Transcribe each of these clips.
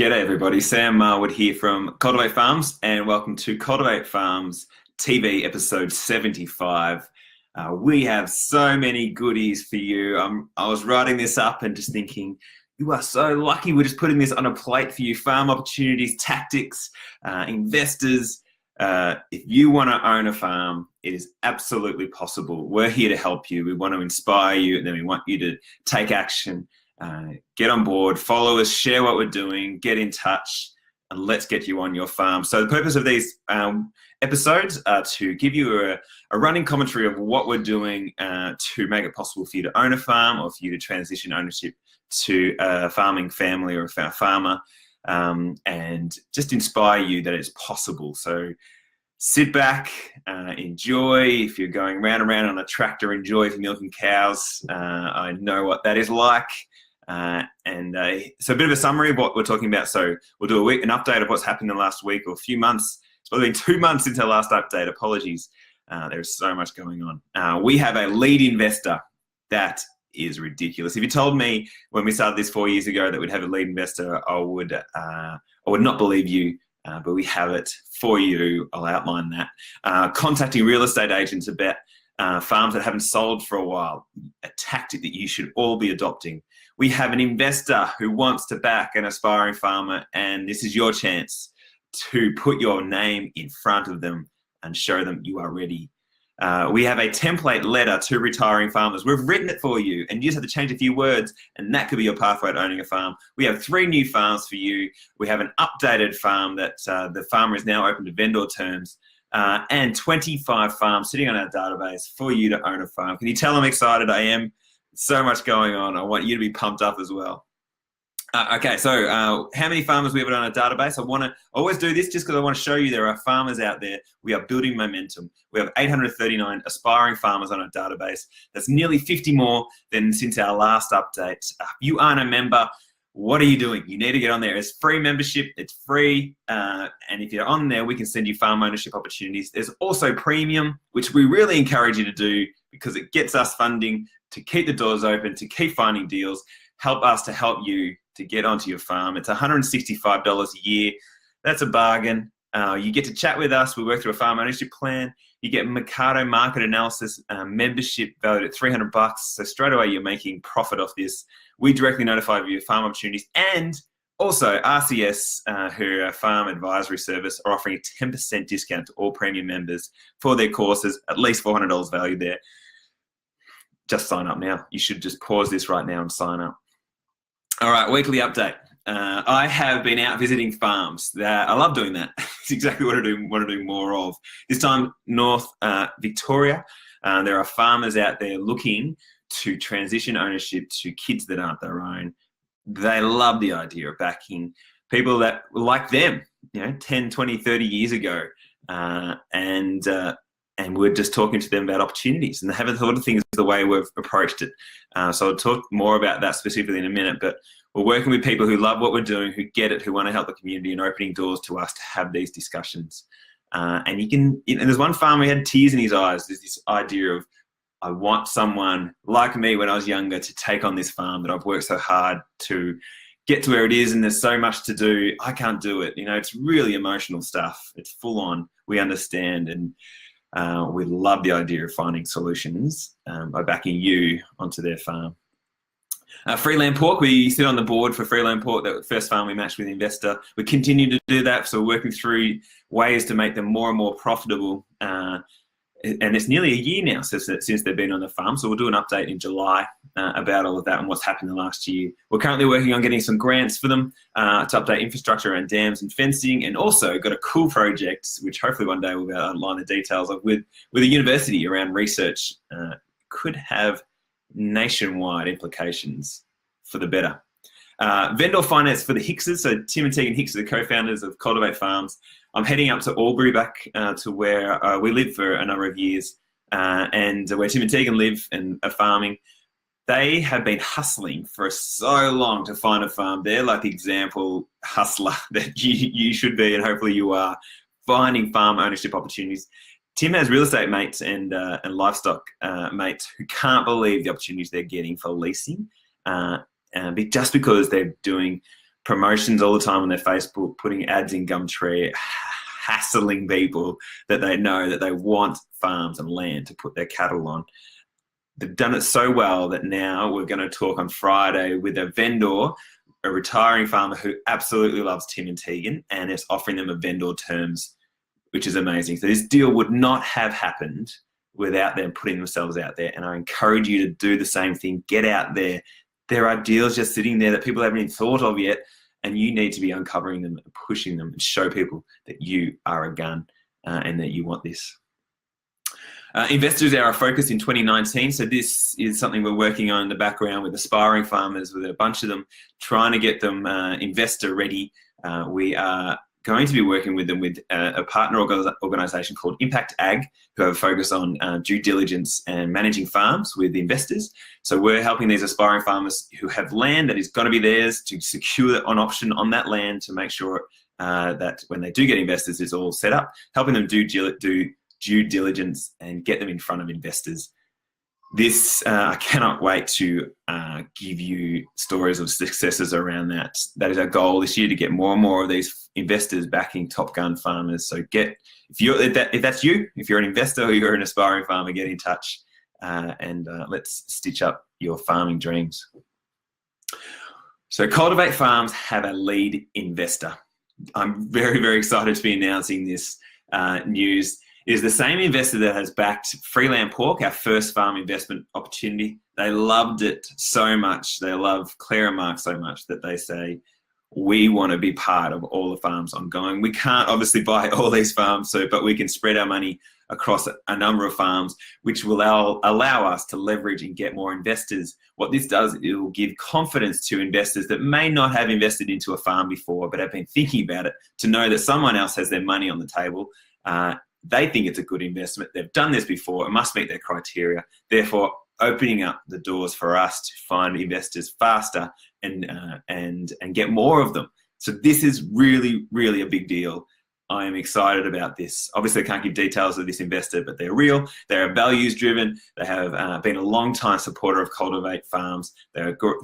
G'day everybody, Sam Marwood here from Cultivate Farms and welcome to Cultivate Farms TV episode 75. We have so many goodies for you. I was writing this up and just thinking, you are so lucky we're just putting this on a plate for you. Farm opportunities, tactics, investors. If you want to own a farm, it is absolutely possible. We're here to help you. We want to inspire you and then we want you to take action. Get on board, follow us, share what we're doing, get in touch, and let's get you on your farm. So the purpose of these episodes are to give you a running commentary of what we're doing to make it possible for you to own a farm or for you to transition ownership to a farming family or a farmer, and just inspire you that it's possible. So sit back, enjoy. If you're going round and round on a tractor, enjoy if you're milking cows. I know what that is like. So a bit of a summary of what we're talking about. So we'll do an update of what's happened in the last week or a few months. It's probably been 2 months since our last update. Apologies. There's so much going on. We have a lead investor. That is ridiculous. If you told me when we started this 4 years ago that we'd have a lead investor, I would not believe you. But we have it for you. I'll outline that. Contacting real estate agents about farms that haven't sold for a while, a tactic that you should all be adopting. We have an investor who wants to back an aspiring farmer, and this is your chance to put your name in front of them and show them you are ready. We have a template letter to retiring farmers. We've written it for you, and you just have to change a few words, and that could be your pathway to owning a farm. We have 3 new farms for you. We have an updated farm that the farmer is now open to vendor terms, and 25 farms sitting on our database for you to own a farm. Can you tell I'm excited? I am. So much going on. I want you to be pumped up as well. Okay, so how many farmers we have on our database? I always do this just because I want to show you there are farmers out there. We are building momentum. We have 839 aspiring farmers on our database. That's nearly 50 more than since our last update. If you aren't a member, what are you doing? You need to get on there. It's free membership. It's free. And if you're on there, we can send you farm ownership opportunities. There's also premium, which we really encourage you to do because it gets us funding to keep the doors open, to keep finding deals, help us to help you to get onto your farm. It's $165 a year. That's a bargain. You get to chat with us. We work through a farm ownership plan. You get Mercado market analysis membership valued at $300. So straight away, you're making profit off this. We directly notify you of your farm opportunities. And also RCS, who are a farm advisory service, are offering a 10% discount to all premium members for their courses, at least $400 value there. Just sign up now. You should just pause this right now and sign up. All right, weekly update. I have been out visiting farms. I love doing that. It's exactly what I want to do more of. This time, North Victoria. There are farmers out there looking to transition ownership to kids that aren't their own. They love the idea of backing people that were like them, 10, 20, 30 years ago. And we're just talking to them about opportunities, and they haven't thought of things the way we've approached it. So I'll talk more about that specifically in a minute, but we're working with people who love what we're doing, who get it, who want to help the community and opening doors to us to have these discussions. And there's one farmer who had tears in his eyes. There's this idea of, I want someone like me when I was younger to take on this farm that I've worked so hard to get to where it is, and there's so much to do. I can't do it. It's really emotional stuff. It's full on. We understand, and we love the idea of finding solutions by backing you onto their farm. Freeland pork, we sit on the board for Freeland pork, that first farm we matched with the investor. We continue to do that, so we're working through ways to make them more and more profitable. And it's nearly a year now since they've been on the farm, so we'll do an update in July about all of that and what's happened in the last year. We're currently working on getting some grants for them to update infrastructure around dams and fencing, and also got a cool project, which hopefully one day we'll outline the details of, with a university around research. Could have nationwide implications for the better. Vendor finance for the Hickses. So Tim and Tegan Hicks are the co-founders of Cultivate Farms. I'm heading up to Albury, back to where we lived for a number of years, and where Tim and Tegan live and are farming. They have been hustling for so long to find a farm. They're like the example hustler that you should be, and hopefully you are, finding farm ownership opportunities. Tim has real estate mates and livestock mates who can't believe the opportunities they're getting for leasing, just because they're doing promotions all the time on their Facebook, putting ads in Gumtree, hassling people that they know that they want farms and land to put their cattle on. They've done it so well that now we're going to talk on Friday with a vendor, a retiring farmer who absolutely loves Tim and Tegan, and is offering them a vendor terms, which is amazing. So this deal would not have happened without them putting themselves out there. And I encourage you to do the same thing. Get out there. There are deals just sitting there that people haven't even thought of yet, and you need to be uncovering them and pushing them and show people that you are a gun and that you want this. Investors are our focus in 2019. So this is something we're working on in the background with aspiring farmers, with a bunch of them, trying to get them investor ready. We are going to be working with them with a partner organisation called Impact Ag, who have a focus on due diligence and managing farms with investors. So we're helping these aspiring farmers who have land that is going to be theirs to secure an option on that land to make sure that when they do get investors, it's all set up, helping them do due diligence and get them in front of investors. This, I cannot wait to give you stories of successes around that. That is our goal this year, to get more and more of these investors backing Top Gun farmers. So if that's you, if you're an investor or you're an aspiring farmer, get in touch and let's stitch up your farming dreams. So Cultivate Farms have a lead investor. I'm very, very excited to be announcing this news. It is the same investor that has backed Freeland Pork, our first farm investment opportunity. They loved it so much. They love Claire and Mark so much that they say, we want to be part of all the farms ongoing. We can't obviously buy all these farms, but we can spread our money across a number of farms, which will allow us to leverage and get more investors. What this does, it will give confidence to investors that may not have invested into a farm before, but have been thinking about it, to know that someone else has their money on the table. They think it's a good investment. They've done this before. It must meet their criteria. Therefore, opening up the doors for us to find investors faster and get more of them. So this is really, really a big deal. I am excited about this. Obviously, I can't give details of this investor, but they're real. They're values driven. They have been a long time supporter of Cultivate Farms.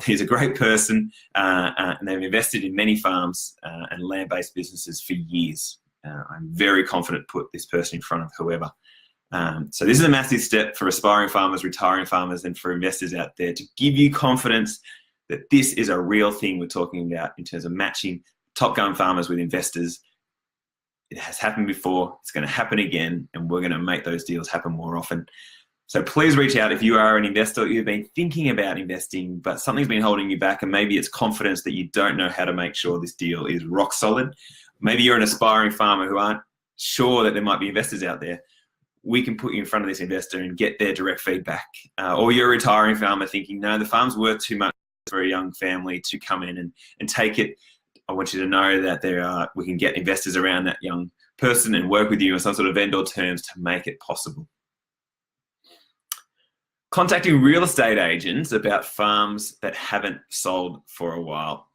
He's a great person, and they've invested in many farms and land-based businesses for years. I'm very confident to put this person in front of whoever. So this is a massive step for aspiring farmers, retiring farmers, and for investors out there, to give you confidence that this is a real thing we're talking about in terms of matching Top Gun farmers with investors. It has happened before, it's going to happen again, and we're going to make those deals happen more often. So please reach out if you are an investor, you've been thinking about investing, but something's been holding you back, and maybe it's confidence that you don't know how to make sure this deal is rock solid. Maybe you're an aspiring farmer who aren't sure that there might be investors out there. We can put you in front of this investor and get their direct feedback. Or you're a retiring farmer thinking, no, the farm's worth too much for a young family to come in and take it. I want you to know that we can get investors around that young person and work with you on some sort of vendor terms to make it possible. Contacting real estate agents about farms that haven't sold for a while.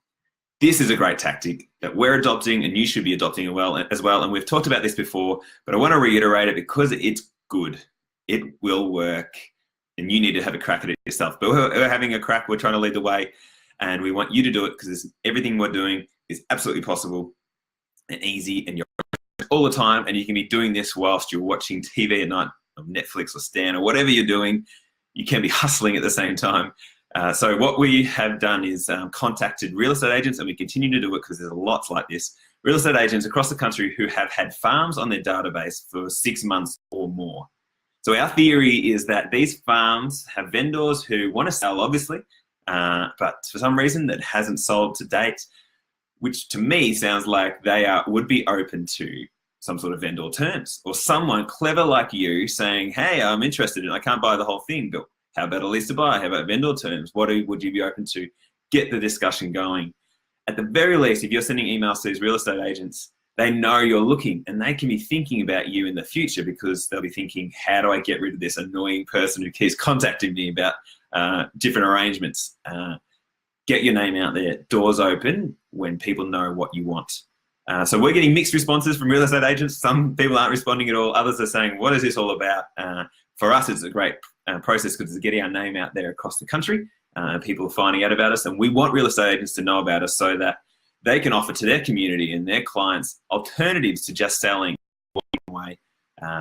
This is a great tactic that we're adopting, and you should be adopting as well. And we've talked about this before, but I want to reiterate it because it's good. It will work, and you need to have a crack at it yourself. But we're having a crack. We're trying to lead the way, and we want you to do it because everything we're doing is absolutely possible and easy, and you're all the time. And you can be doing this whilst you're watching TV at night, on Netflix or Stan or whatever you're doing. You can be hustling at the same time. So what we have done is contacted real estate agents, and we continue to do it because there's lots like this. Real estate agents across the country who have had farms on their database for 6 months or more. So our theory is that these farms have vendors who want to sell, obviously, but for some reason that hasn't sold to date, which to me sounds like they would be open to some sort of vendor terms, or someone clever like you saying, hey, I'm interested in, I can't buy the whole thing, but how about a lease to buy? How about vendor terms? What would you be open to? Get the discussion going. At the very least, if you're sending emails to these real estate agents, they know you're looking, and they can be thinking about you in the future because they'll be thinking, how do I get rid of this annoying person who keeps contacting me about different arrangements? Get your name out there. Doors open when people know what you want. So we're getting mixed responses from real estate agents. Some people aren't responding at all. Others are saying, what is this all about? For us, it's a great process because it's getting our name out there across the country. People are finding out about us, and we want real estate agents to know about us so that they can offer to their community and their clients alternatives to just selling away.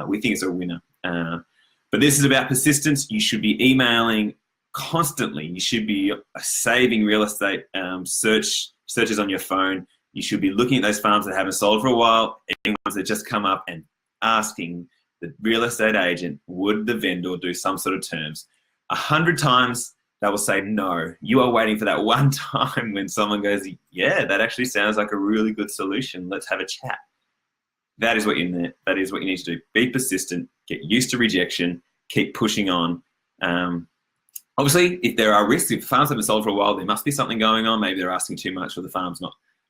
We think it's a winner. But this is about persistence. You should be emailing constantly. You should be saving real estate searches on your phone. You should be looking at those farms that haven't sold for a while, and ones that just come up, and asking the real estate agent, would the vendor do some sort of terms? 100 times they will say no. You are waiting for that one time when someone goes, yeah, that actually sounds like a really good solution. Let's have a chat. That is what you need. That is what you need to do. Be persistent. Get used to rejection. Keep pushing on. Obviously, if there are risks, if farms haven't sold for a while, there must be something going on. Maybe they're asking too much, or the farm's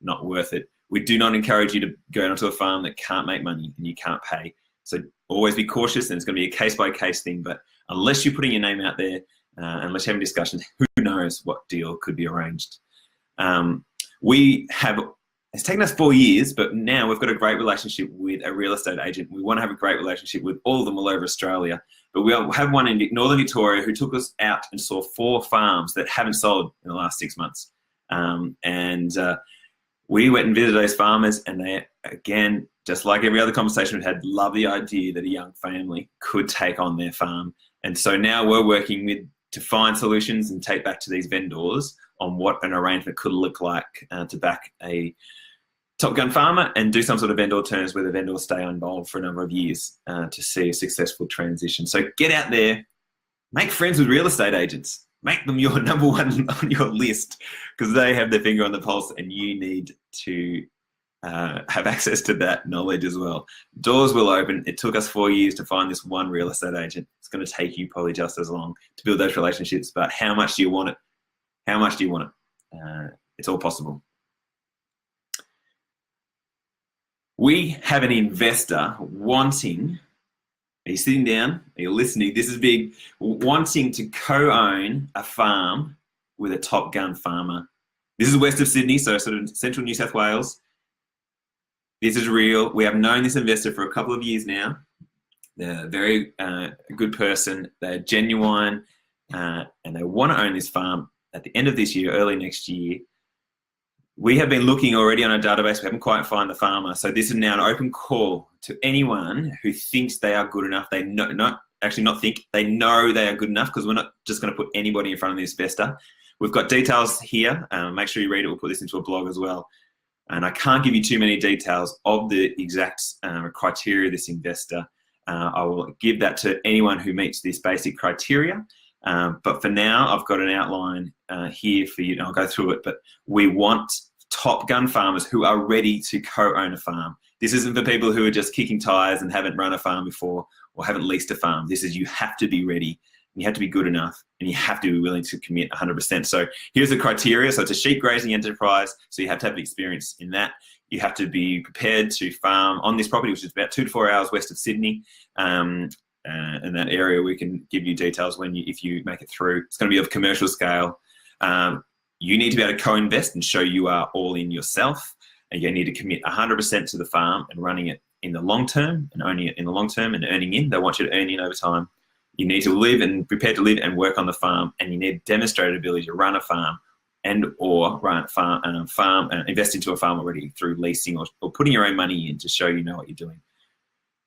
not worth it. We do not encourage you to go onto a farm that can't make money and you can't pay. So always be cautious, and it's going to be a case-by-case thing. But unless you're putting your name out there, unless you're having discussions, who knows what deal could be arranged. It's taken us 4 years, but now we've got a great relationship with a real estate agent. We want to have a great relationship with all of them all over Australia. But we have one in Northern Victoria who took us out and saw 4 farms that haven't sold in the last 6 months. We went and visited those farmers, and they, again, just like every other conversation we've had, love the idea that a young family could take on their farm. And so now we're working to find solutions and take back to these vendors on what an arrangement could look like to back a Top Gun farmer and do some sort of vendor terms where the vendor will stay involved for a number of years to see a successful transition. So get out there, make friends with real estate agents, make them your number one on your list, because they have their finger on the pulse, and you need to have access to that knowledge as well. Doors will open. It took us 4 years to find this one real estate agent. It's going to take you probably just as long to build those relationships, but how much do you want it? How much do you want it? It's all possible. We have an investor wanting, are you sitting down? Are you listening? This is big. Wanting to co-own a farm with a Top Gun farmer. This is west of Sydney, so sort of central New South Wales. This is real. We have known this investor for a couple of years now. They're a very good person. They're genuine, and they want to own this farm at the end of this year, early next year. We have been looking already on our database. We haven't quite found the farmer. So this is now an open call to anyone who thinks they are good enough. They know, they know they are good enough, because we're not just going to put anybody in front of this investor. We've got details here. Make sure you read it. We'll put this into a blog as well. And I can't give you too many details of the exact criteria of this investor. I will give that to anyone who meets this basic criteria. But for now, I've got an outline here for you, and I'll go through it. But we want Top Gun farmers who are ready to co-own a farm. This isn't for people who are just kicking tires and haven't run a farm before or haven't leased a farm. This is, you have to be ready, and you have to be good enough, and you have to be willing to commit 100%. So here's the criteria. So it's a sheep grazing enterprise, so you have to have experience in that. You have to be prepared to farm on this property, which is about 2 to 4 hours west of Sydney. In that area, we can give you details if you make it through. It's going to be of commercial scale. You need to be able to co-invest and show you are all in yourself, and you need to commit 100% to the farm and running it in the long term and owning it in the long term and earning in. They want you to earn in over time. You need to live and prepare to live and work on the farm, and you need demonstrated ability to run a farm and or run a farm and invest into a farm already through leasing or putting your own money in to show you know what you're doing.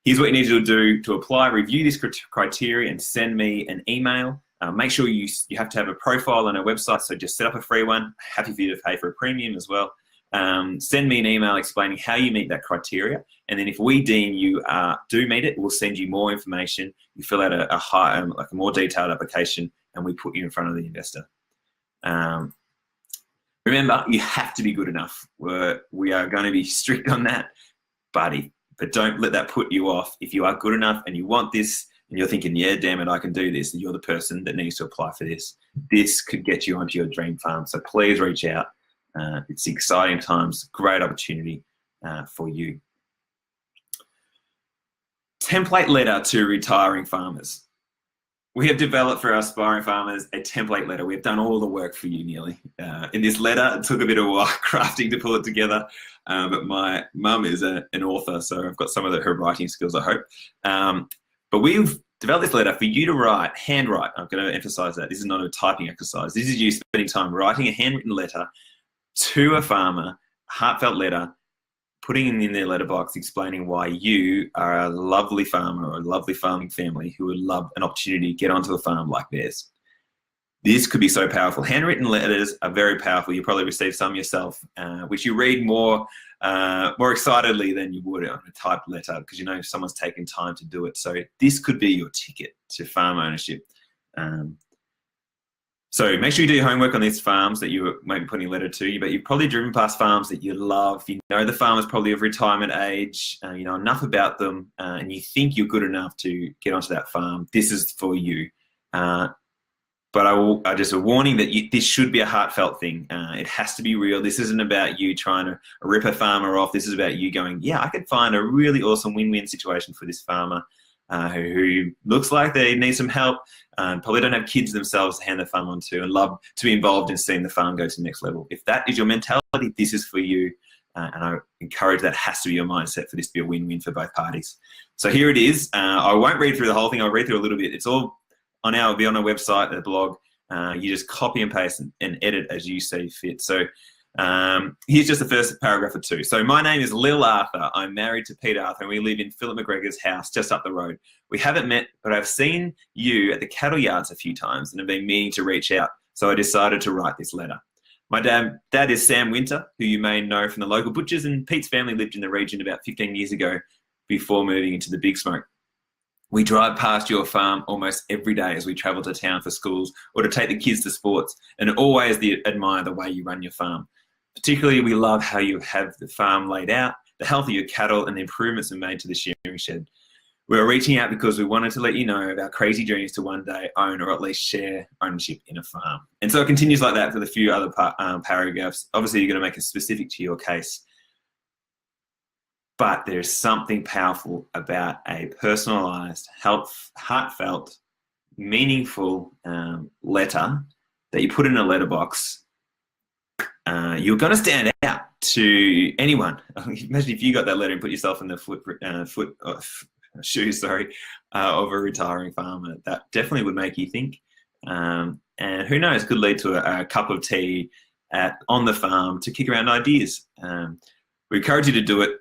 Here's what you need to do to apply. Review this criteria and send me an email. Make sure you have to have a profile on our website, so just set up a free one. Happy for you to pay for a premium as well. Send me an email explaining how you meet that criteria, and then if we deem you do meet it, we'll send you more information. You fill out a more detailed application, and we put you in front of the investor. Remember, you have to be good enough. We are going to be strict on that, but don't let that put you off. If you are good enough and you want this, and you're thinking, yeah, damn it, I can do this, and you're the person that needs to apply for this, this could get you onto your dream farm. So please reach out. It's exciting times, great opportunity for you. Template letter to retiring farmers. We have developed for our aspiring farmers a template letter. We've done all the work for you nearly. In this letter, it took a bit of crafting to pull it together, but my mum is an author, so I've got some of her writing skills, I hope. But we've developed this letter for you to write, handwrite. I'm going to emphasize that. This is not a typing exercise. This is you spending time writing a handwritten letter to a farmer heartfelt letter, putting in their letterbox, explaining why you are a lovely farmer or a lovely farming family who would love an opportunity to get onto a farm like theirs. This could be so powerful. Handwritten letters are very powerful. You probably received some yourself, which you read more excitedly than you would on a typed letter, because you know someone's taken time to do it. So this could be your ticket to farm ownership. So make sure you do your homework on these farms that you might be putting a letter to, but you've probably driven past farms that you love. You know the farmer's probably of retirement age, you know enough about them, and you think you're good enough to get onto that farm. This is for you. But just a warning that this should be a heartfelt thing. It has to be real. This isn't about you trying to rip a farmer off. This is about you going, yeah, I could find a really awesome win-win situation for this farmer who looks like they need some help, probably don't have kids themselves to hand the farm on to, and love to be involved in seeing the farm go to the next level. If that is your mentality, this is for you. And I encourage that has to be your mindset for this to be a win-win for both parties. So here it is. I won't read through the whole thing. I'll read through a little bit. It's all it'll be on our website, the blog. You just copy and paste and edit as you see fit. So here's just the first paragraph or two. So my name is Lil Arthur. I'm married to Pete Arthur, and we live in Philip McGregor's house just up the road. We haven't met, but I've seen you at the cattle yards a few times and have been meaning to reach out. So I decided to write this letter. My dad is Sam Winter, who you may know from the local butchers, and Pete's family lived in the region about 15 years ago before moving into the Big Smoke. We drive past your farm almost every day as we travel to town for schools or to take the kids to sports, and always admire the way you run your farm. Particularly, we love how you have the farm laid out, the health of your cattle, and the improvements are made to the shearing shed. We're reaching out because we wanted to let you know of our crazy dreams to one day own or at least share ownership in a farm. And so it continues like that for the few other paragraphs. Obviously, you're going to make it specific to your case. But there's something powerful about a personalised, heartfelt, meaningful letter that you put in a letterbox. You're going to stand out to anyone. Imagine if you got that letter and put yourself in the shoes of a retiring farmer. That definitely would make you think. And who knows, could lead to a cup of tea on the farm to kick around ideas. We encourage you to do it.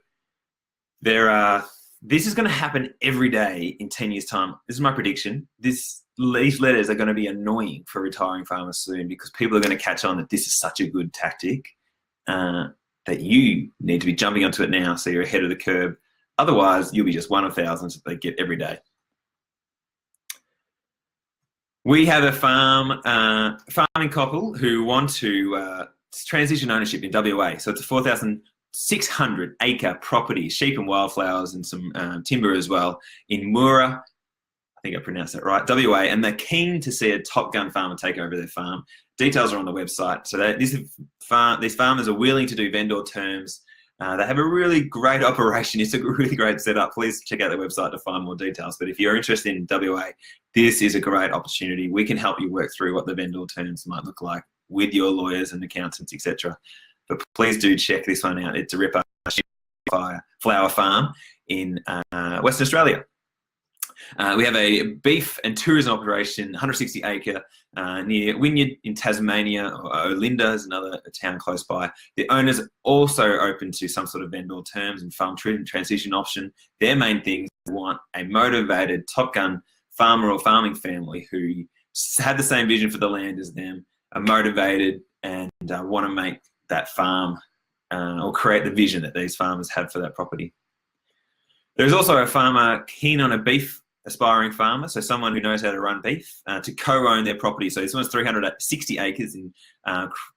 This is going to happen every day in 10 years' time. This is my prediction. These letters are going to be annoying for retiring farmers soon, because people are going to catch on that this is such a good tactic that you need to be jumping onto it now so you're ahead of the curve. Otherwise, you'll be just one of thousands that they get every day. We have a farming couple who want to transition ownership in WA. So it's a 4,600 acre property, sheep and wildflowers and some timber as well, in Moora. I think I pronounced that right, WA, and they're keen to see a Top Gun farmer take over their farm. Details are on the website. So these farmers are willing to do vendor terms. They have a really great operation. It's a really great setup. Please check out their website to find more details. But if you're interested in WA, this is a great opportunity. We can help you work through what the vendor terms might look like with your lawyers and accountants, etc. But please do check this one out. It's a ripper flower farm in Western Australia. We have a beef and tourism operation, 160 acre near Wynyard in Tasmania, or Olinda is another town close by. The owners are also open to some sort of vendor terms and farm transition option. Their main thing is they want a motivated Top Gun farmer or farming family who have the same vision for the land as them, are motivated and want to make that farm or create the vision that these farmers have for that property. There's also a farmer keen on a beef aspiring farmer, so someone who knows how to run beef, to co-own their property. So this one's 360 acres in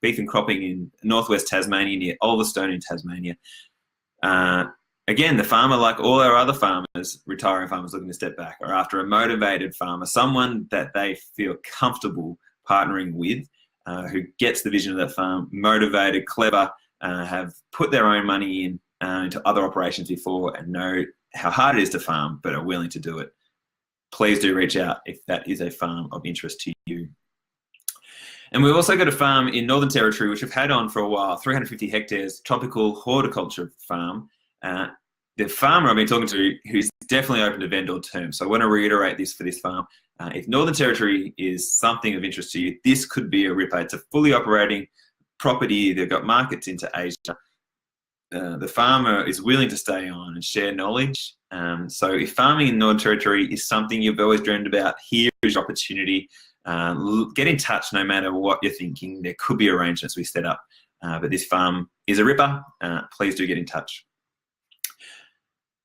beef and cropping in northwest Tasmania, near Ulverstone in Tasmania. Again, the farmer, like all our other farmers, retiring farmers looking to step back, are after a motivated farmer, someone that they feel comfortable partnering with, who gets the vision of that farm, motivated, clever, have put their own money in into other operations before and know how hard it is to farm, but are willing to do it. Please do reach out if that is a farm of interest to you. And we've also got a farm in Northern Territory, which we've had on for a while, 350 hectares, tropical horticulture farm. The farmer I've been talking to, who's definitely open to vendor terms. So I want to reiterate this for this farm. If Northern Territory is something of interest to you, this could be a ripper. It's a fully operating property. They've got markets into Asia. the farmer is willing to stay on and share knowledge. So if farming in Northern Territory is something you've always dreamed about, here is your opportunity. Get in touch no matter what you're thinking. There could be arrangements we set up, but this farm is a ripper. Please do get in touch.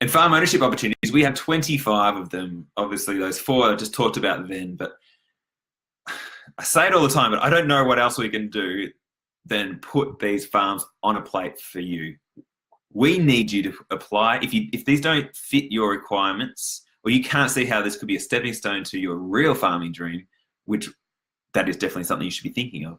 And farm ownership opportunities, we have 25 of them. Obviously, those 4 I just talked about then, but I say it all the time, but I don't know what else we can do than put these farms on a plate for you. We need you to apply. If these don't fit your requirements, or you can't see how this could be a stepping stone to your real farming dream, which that is definitely something you should be thinking of,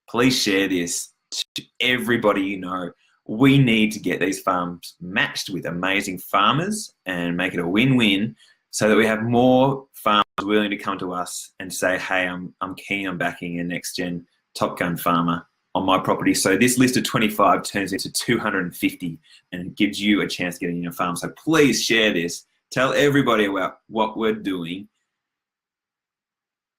please share this to everybody you know. We need to get these farms matched with amazing farmers and make it a win-win, so that we have more farmers willing to come to us and say, hey, I'm keen on backing a next-gen Top Gun farmer on my property. So this list of 25 turns into 250 and gives you a chance to get in your farm. So please share this. Tell everybody about what we're doing,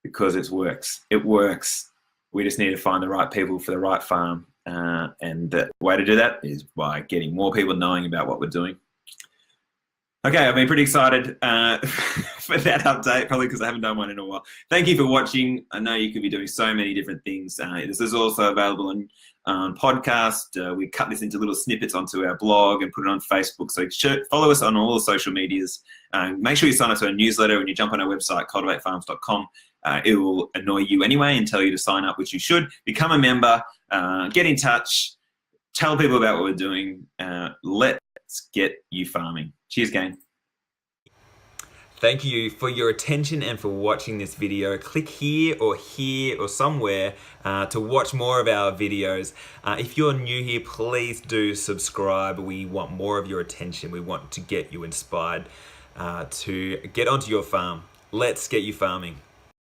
because it works. It works. We just need to find the right people for the right farm. And the way to do that is by getting more people knowing about what we're doing. Okay, I've been pretty excited for that update, probably because I haven't done one in a while. Thank you for watching. I know you could be doing so many different things. This is also available on podcast. We cut this into little snippets onto our blog and put it on Facebook. So follow us on all the social medias. Make sure you sign up to our newsletter when you jump on our website, cultivatefarms.com. It will annoy you anyway and tell you to sign up, which you should. Become a member. Get in touch. Tell people about what we're doing. Let's get you farming. Cheers, gang. Thank you for your attention and for watching this video. Click here or somewhere to watch more of our videos. If you're new here, please do subscribe. We want more of your attention. We want to get you inspired to get onto your farm. Let's get you farming.